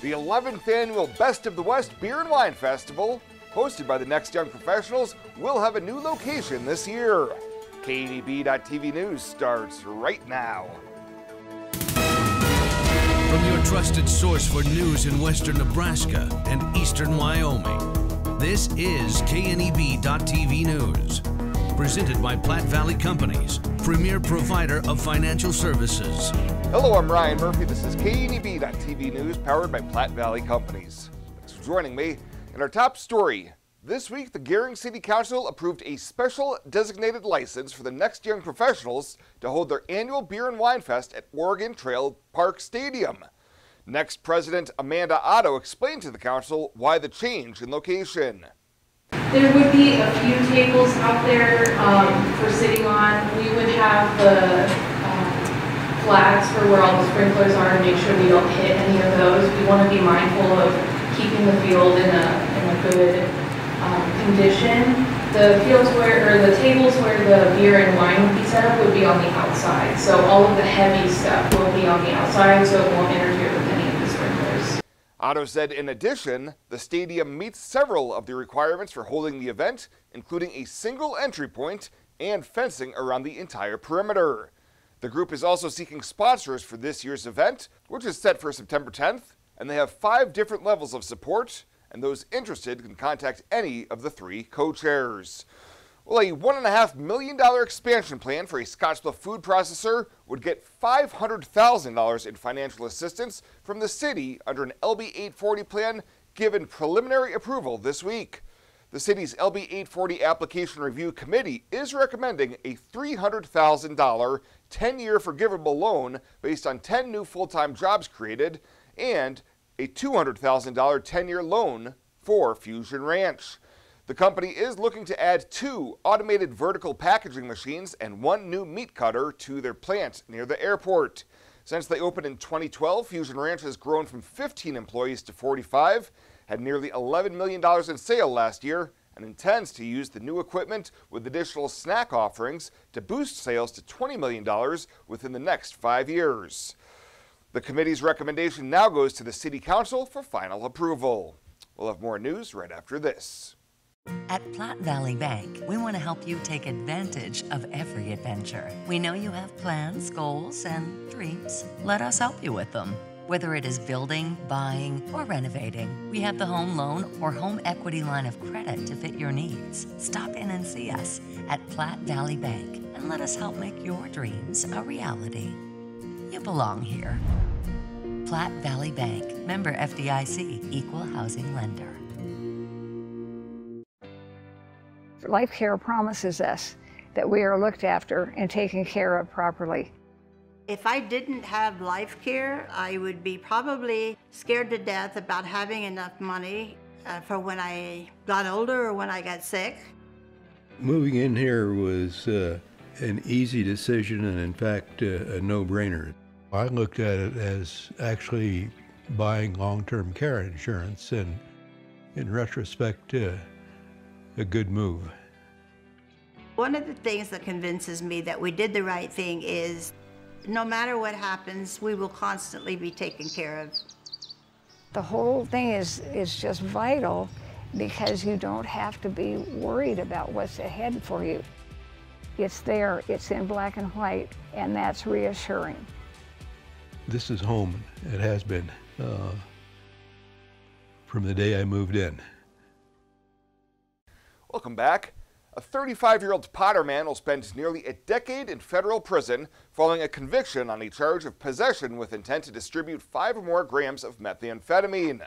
The 11th annual Best of the West Beer and Wine Festival, hosted by the Next Young Professionals, will have a new location this year. KNEB.TV News starts right now. From your trusted source for news in western Nebraska and eastern Wyoming, this is KNEB.TV News. Presented by Platte Valley Companies, premier provider of financial services. Hello, I'm Ryan Murphy. This is KNEB.TV News, powered by Platte Valley Companies. Thanks for joining me. In our top story, this week the Gering City Council approved a special designated license for the Next Young Professionals to hold their annual Beer and Wine Fest at Oregon Trail Park Stadium. Next President Amanda Otto explained to the council why the change in location. There would be a few tables out there for sitting on. We would have the flags for where all the sprinklers are to make sure we don't hit any of those. We want to be mindful of keeping the field in a good condition. The fields or the tables where the beer and wine would be set up would be on the outside. So all of the heavy stuff will be on the outside, so it won't interfere with any of the sprinklers. Otto said in addition, the stadium meets several of the requirements for holding the event, including a single entry point and fencing around the entire perimeter. The group is also seeking sponsors for this year's event, which is set for September 10th, and they have 5 different levels of support, and those interested can contact any of the 3 co-chairs. Well, a $1.5 million expansion plan for a Scottsbluff food processor would get $500,000 in financial assistance from the city under an LB 840 plan given preliminary approval this week. The city's LB 840 application review committee is recommending a $300,000 10-year forgivable loan based on 10 new full-time jobs created and a $200,000 10-year loan for Fusion Ranch. The company is looking to add 2 automated vertical packaging machines and 1 new meat cutter to their plant near the airport. Since they opened in 2012, Fusion Ranch has grown from 15 employees to 45, had nearly $11 million in sales last year, and intends to use the new equipment with additional snack offerings to boost sales to $20 million within the next 5 years. The committee's recommendation now goes to the City Council for final approval. We'll have more news right after this. At Platte Valley Bank, we want to help you take advantage of every adventure. We know you have plans, goals, and dreams. Let us help you with them. Whether it is building, buying, or renovating, we have the home loan or home equity line of credit to fit your needs. Stop in and see us at Platte Valley Bank and let us help make your dreams a reality. You belong here. Platte Valley Bank, member FDIC, equal housing lender. Life Care promises us that we are looked after and taken care of properly. If I didn't have Life Care, I would be probably scared to death about having enough money for when I got older or when I got sick. Moving in here was an easy decision and in fact a no-brainer. I looked at it as actually buying long-term care insurance and in retrospect a good move. One of the things that convinces me that we did the right thing is no matter what happens, we will constantly be taken care of. The whole thing is just vital because you don't have to be worried about what's ahead for you. It's there, it's in black and white, and that's reassuring. This is home. It has been from the day I moved in. Welcome back. A 35-year-old Potter man will spend nearly a decade in federal prison following a conviction on a charge of possession with intent to distribute 5 or more grams of methamphetamine.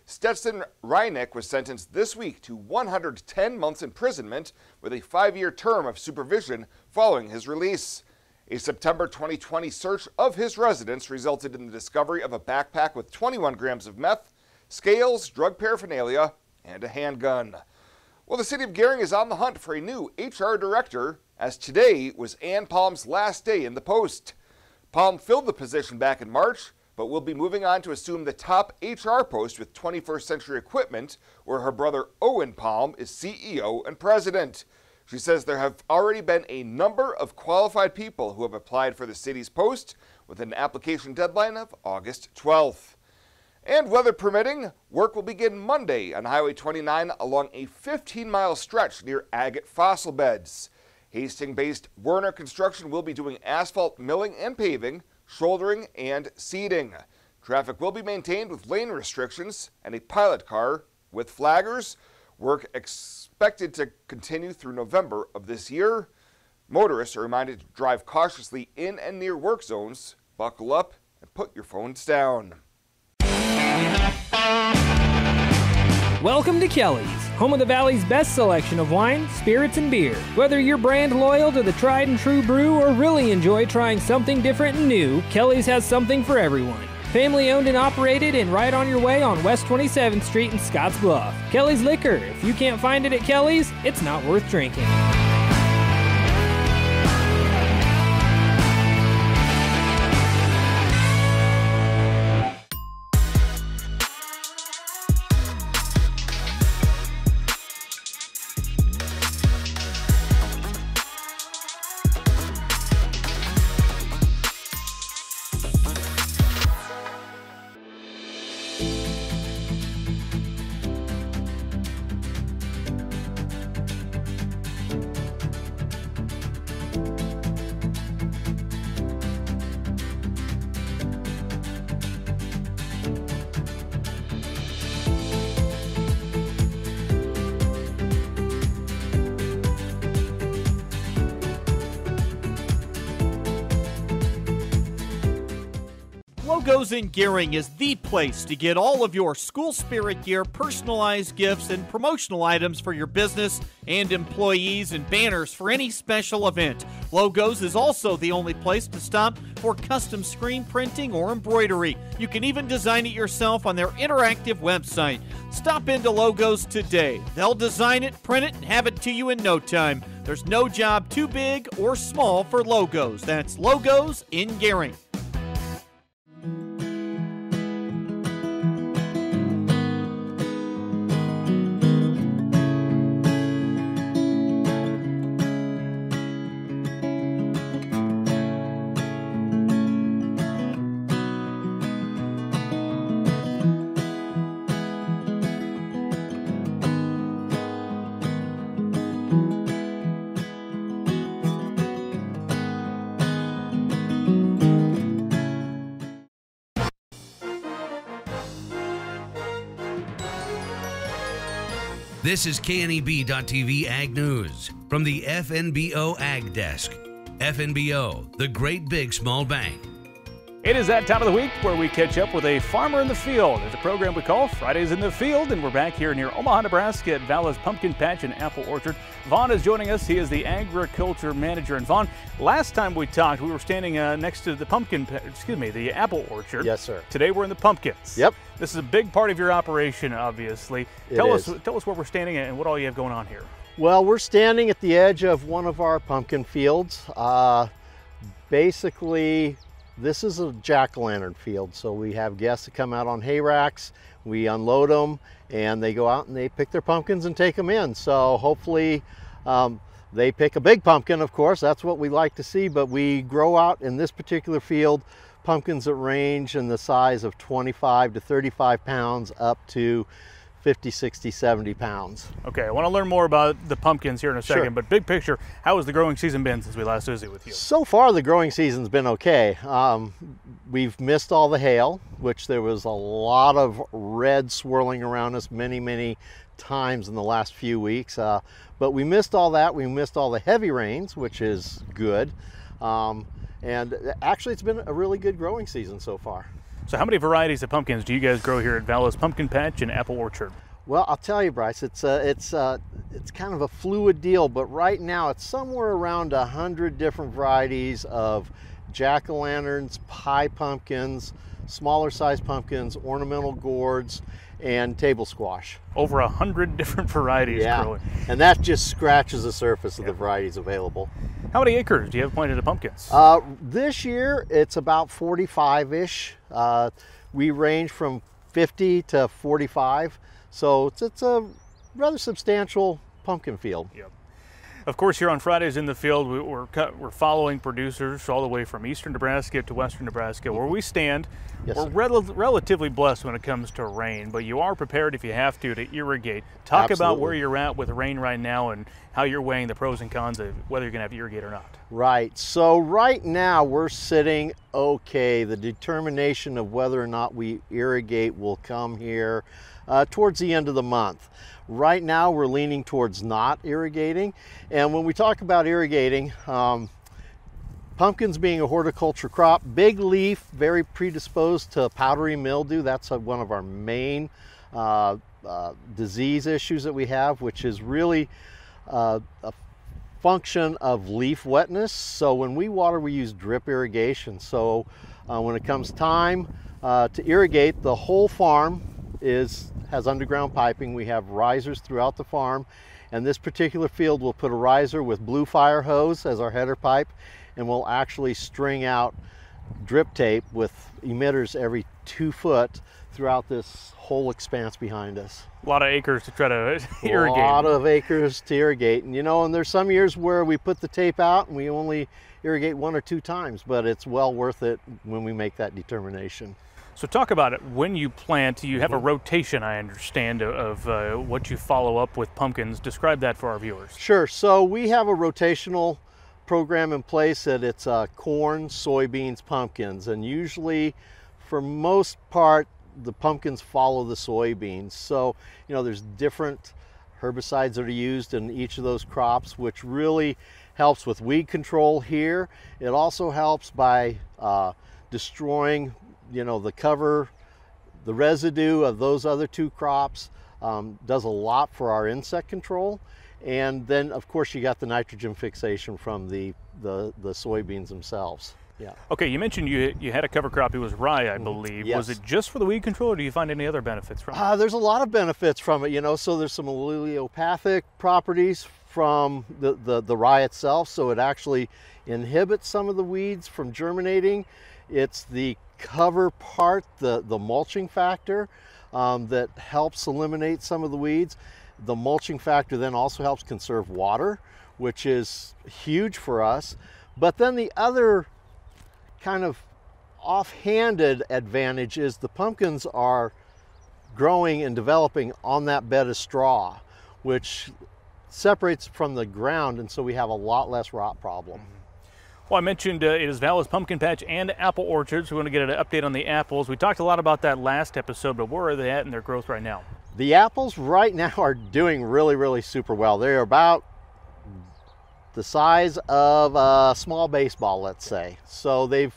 Stetson Reinick was sentenced this week to 110 months imprisonment with a 5-year term of supervision following his release. A September 2020 search of his residence resulted in the discovery of a backpack with 21 grams of meth, scales, drug paraphernalia, and a handgun. Well, the city of Gering is on the hunt for a new HR director, as today was Ann Palm's last day in the post. Palm filled the position back in March, but will be moving on to assume the top HR post with 21st Century Equipment, where her brother Owen Palm is CEO and president. She says there have already been a number of qualified people who have applied for the city's post with an application deadline of August 12th. And weather permitting, work will begin Monday on Highway 29 along a 15-mile stretch near Agate Fossil Beds. Hastings-based Werner Construction will be doing asphalt milling and paving, shouldering, and seeding. Traffic will be maintained with lane restrictions and a pilot car with flaggers. Work expected to continue through November of this year. Motorists are reminded to drive cautiously in and near work zones, buckle up, and put your phones down. Welcome to Kelly's, home of the Valley's best selection of wine, spirits, and beer. Whether you're brand loyal to the tried and true brew or really enjoy trying something different and new, Kelly's has something for everyone. Family owned and operated and right on your way on West 27th Street in Scotts Bluff. Kelly's Liquor. If you can't find it at Kelly's, it's not worth drinking. Logos in Gearing is the place to get all of your school spirit gear, personalized gifts, and promotional items for your business and employees, and banners for any special event. Logos is also the only place to stop for custom screen printing or embroidery. You can even design it yourself on their interactive website. Stop into Logos today. They'll design it, print it, and have it to you in no time. There's no job too big or small for Logos. That's Logos in Gearing. This is KNEB.TV Ag News from the FNBO Ag Desk. FNBO, the great big small bank. It is that time of the week where we catch up with a farmer in the field. It's a program we call Fridays in the Field, and we're back here near Omaha, Nebraska at Vala's Pumpkin Patch and Apple Orchard. Vaughn is joining us. He is the agriculture manager. And Vaughn, last time we talked, we were standing next to the the apple orchard. Yes, sir. Today we're in the pumpkins. Yep. This is a big part of your operation, obviously. Tell us where we're standing and what all you have going on here. Well, we're standing at the edge of one of our pumpkin fields. Basically, this is a jack-o'-lantern field, so we have guests that come out on hay racks, we unload them, and they go out and they pick their pumpkins and take them in. So hopefully they pick a big pumpkin, of course, that's what we like to see, but we grow out in this particular field pumpkins that range in the size of 25 to 35 pounds up to 50, 60, 70 pounds. Okay, I want to learn more about the pumpkins here in a second, Sure. But big picture, how has the growing season been since we last visited with you? So far, the growing season's been okay. We've missed all the hail, which there was a lot of red swirling around us many times in the last few weeks. But we missed all that. We missed all the heavy rains, which is good. And actually, it's been a really good growing season so far. So how many varieties of pumpkins do you guys grow here at Vala's Pumpkin Patch and Apple Orchard? Well, I'll tell you, Bryce, it's kind of a fluid deal, but right now it's somewhere around 100 different varieties of jack-o'-lanterns, pie pumpkins, smaller size pumpkins, ornamental gourds, and table squash. Over 100 different varieties growing. And that just scratches the surface of the varieties available. How many acres do you have planted of pumpkins? This year it's about 45-ish. We range from 50 to 45, so it's a rather substantial pumpkin field. Yep. Of course, here on Fridays in the Field, we're following producers all the way from eastern Nebraska to western Nebraska. Where we stand, Yes, we're relatively blessed when it comes to rain, but you are prepared if you have to irrigate. Talk about Absolutely. where you're at with rain right now and how you're weighing the pros and cons of whether you're going to have to irrigate or not. Right, so right now we're sitting okay. The determination of whether or not we irrigate will come here towards the end of the month. Right now we're leaning towards not irrigating, and when we talk about irrigating, pumpkins being a horticulture crop, big leaf, very predisposed to powdery mildew. That's one of our main disease issues that we have, which is really a function of leaf wetness. So when we water, we use drip irrigation. So when it comes time to irrigate, the whole farm has underground piping. We have risers throughout the farm, and this particular field will put a riser with blue fire hose as our header pipe, and we'll actually string out drip tape with emitters every 2 foot throughout this whole expanse behind us. A lot of acres to try to irrigate. A lot of acres to irrigate, and and there's some years where we put the tape out and we only irrigate 1 or 2 times, but it's well worth it when we make that determination. So talk about it. When you plant, you have a rotation, I understand, of what you follow up with pumpkins. Describe that for our viewers. Sure. So we have a rotational program in place that it's corn, soybeans, pumpkins, and usually for most part the pumpkins follow the soybeans. So there's different herbicides that are used in each of those crops, which really helps with weed control here. It also helps by destroying the cover, the residue of those other 2 crops. Does a lot for our insect control. And then of course you got the nitrogen fixation from the soybeans themselves. Yeah. Okay, you mentioned you had a cover crop. It was rye, I believe. Yes. Was it just for the weed control, or do you find any other benefits from it? There's a lot of benefits from it, so there's some allelopathic properties from the rye itself, so it actually inhibits some of the weeds from germinating. It's the cover part, the mulching factor, that helps eliminate some of the weeds. The mulching factor then also helps conserve water, which is huge for us. But then the other kind of offhanded advantage is the pumpkins are growing and developing on that bed of straw, which separates from the ground, and so we have a lot less rot problem. Well, I mentioned it is Vala's Pumpkin Patch and Apple Orchards. We're going to get an update on the apples. We talked a lot about that last episode, but where are they at in their growth right now? The apples right now are doing really, really super well. They're about the size of a small baseball, let's say. So they've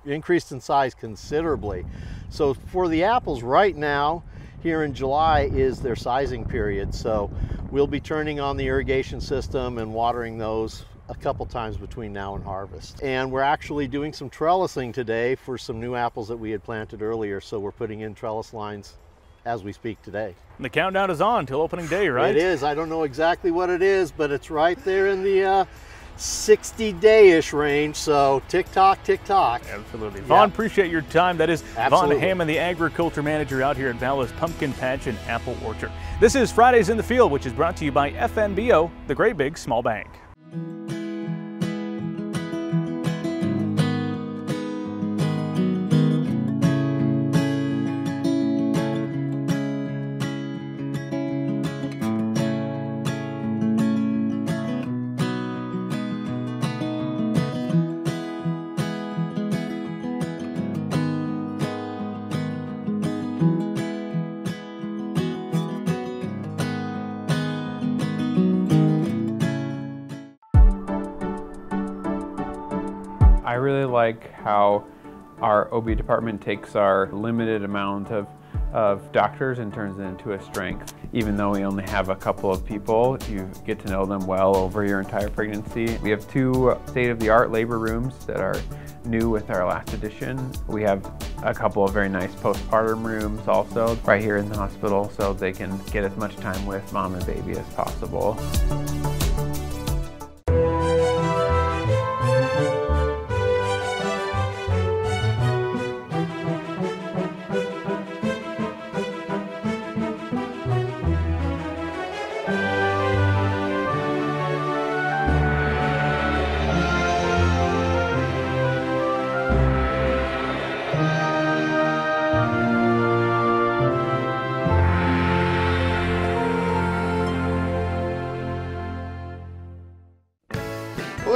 increased in size considerably. So for the apples right now, here in July is their sizing period. So we'll be turning on the irrigation system and watering those a couple times between now and harvest. And we're actually doing some trellising today for some new apples that we had planted earlier. So we're putting in trellis lines as we speak today. And the countdown is on till opening day, right? It is. I don't know exactly what it is, but it's right there in the 60-day-ish range. So tick-tock, tick-tock. Absolutely. Vaughn, appreciate your time. That is Absolutely. Vaughn Hammond, the agriculture manager out here at Vala's Pumpkin Patch and Apple Orchard. This is Fridays in the Field, which is brought to you by FNBO, the Great Big Small Bank. I really like how our OB department takes our limited amount of doctors and turns it into a strength. Even though we only have a couple of people, you get to know them well over your entire pregnancy. We have 2 state-of-the-art labor rooms that are new with our last addition. We have a couple of very nice postpartum rooms also right here in the hospital, so they can get as much time with mom and baby as possible.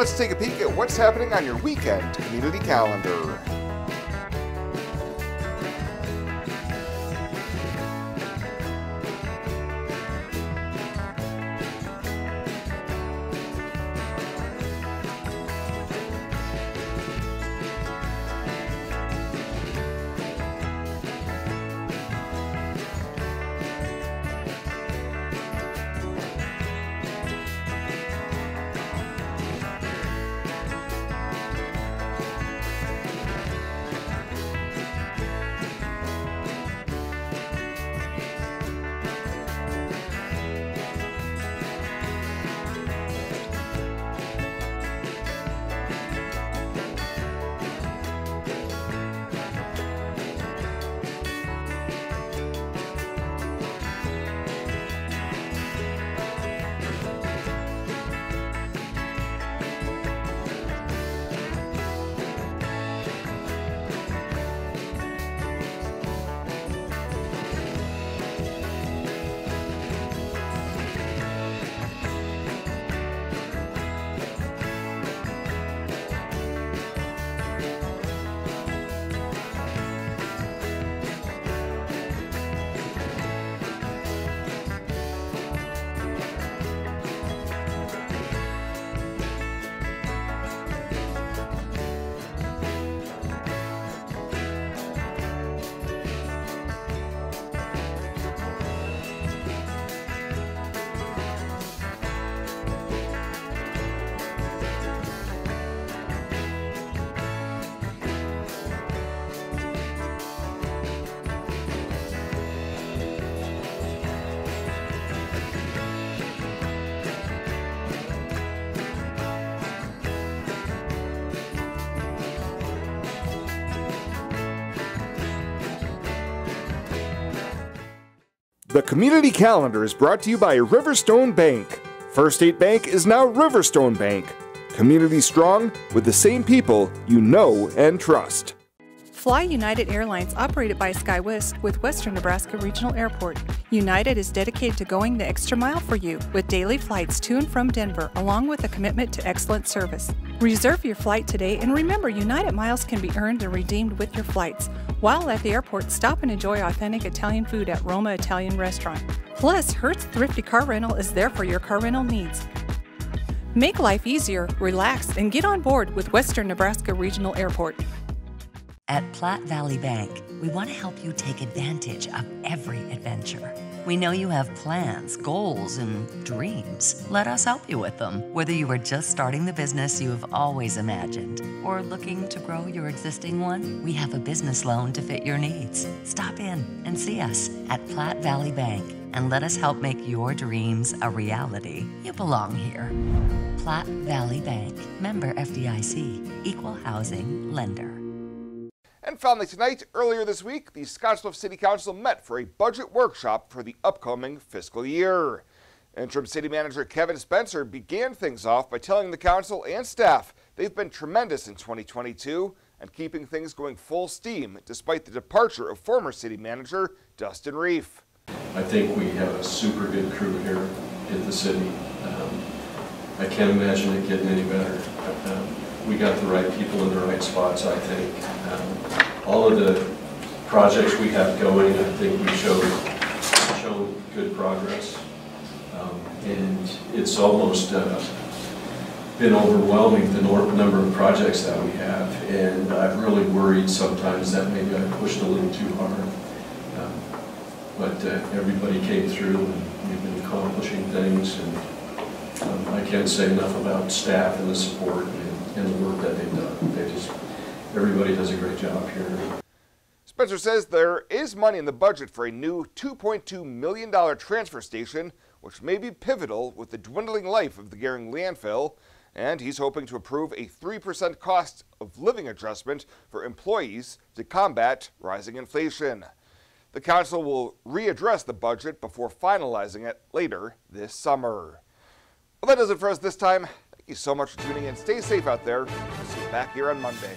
let's take a peek at what's happening on your weekend community calendar. The Community Calendar is brought to you by Riverstone Bank. First State Bank is now Riverstone Bank. Community strong with the same people you know and trust. Fly United Airlines, operated by SkyWest with Western Nebraska Regional Airport. United is dedicated to going the extra mile for you with daily flights to and from Denver, along with a commitment to excellent service. Reserve your flight today, and remember, United miles can be earned and redeemed with your flights. While at the airport, stop and enjoy authentic Italian food at Roma Italian Restaurant. Plus, Hertz Thrifty Car Rental is there for your car rental needs. Make life easier, relax, and get on board with Western Nebraska Regional Airport. At Platte Valley Bank, we want to help you take advantage of every adventure. We know you have plans, goals, and dreams. Let us help you with them. Whether you are just starting the business you have always imagined or looking to grow your existing one, we have a business loan to fit your needs. Stop in and see us at Platte Valley Bank and let us help make your dreams a reality. You belong here. Platte Valley Bank, member FDIC, equal housing lender. And finally tonight, earlier this week, the Scottsbluff City Council met for a budget workshop for the upcoming fiscal year. Interim City Manager Kevin Spencer began things off by telling the council and staff they've been tremendous in 2022 and keeping things going full steam despite the departure of former City Manager Dustin Reef. I think we have a super good crew here at the city. I can't imagine it getting any better. We got the right people in the right spots, I think. All of the projects we have going, I think we showed good progress. And it's almost been overwhelming, the number of projects that we have. And I've really worried sometimes that maybe I pushed a little too hard. But everybody came through and we've been accomplishing things. And I can't say enough about staff and the support and the work that they've done. Everybody does a great job here. Spencer says there is money in the budget for a new $2.2 million transfer station, which may be pivotal with the dwindling life of the Gering landfill, and he's hoping to approve a 3% cost of living adjustment for employees to combat rising inflation. The council will readdress the budget before finalizing it later this summer. Well, that does it for us this time. Thank you so much for tuning in. Stay safe out there. We'll see you back here on Monday.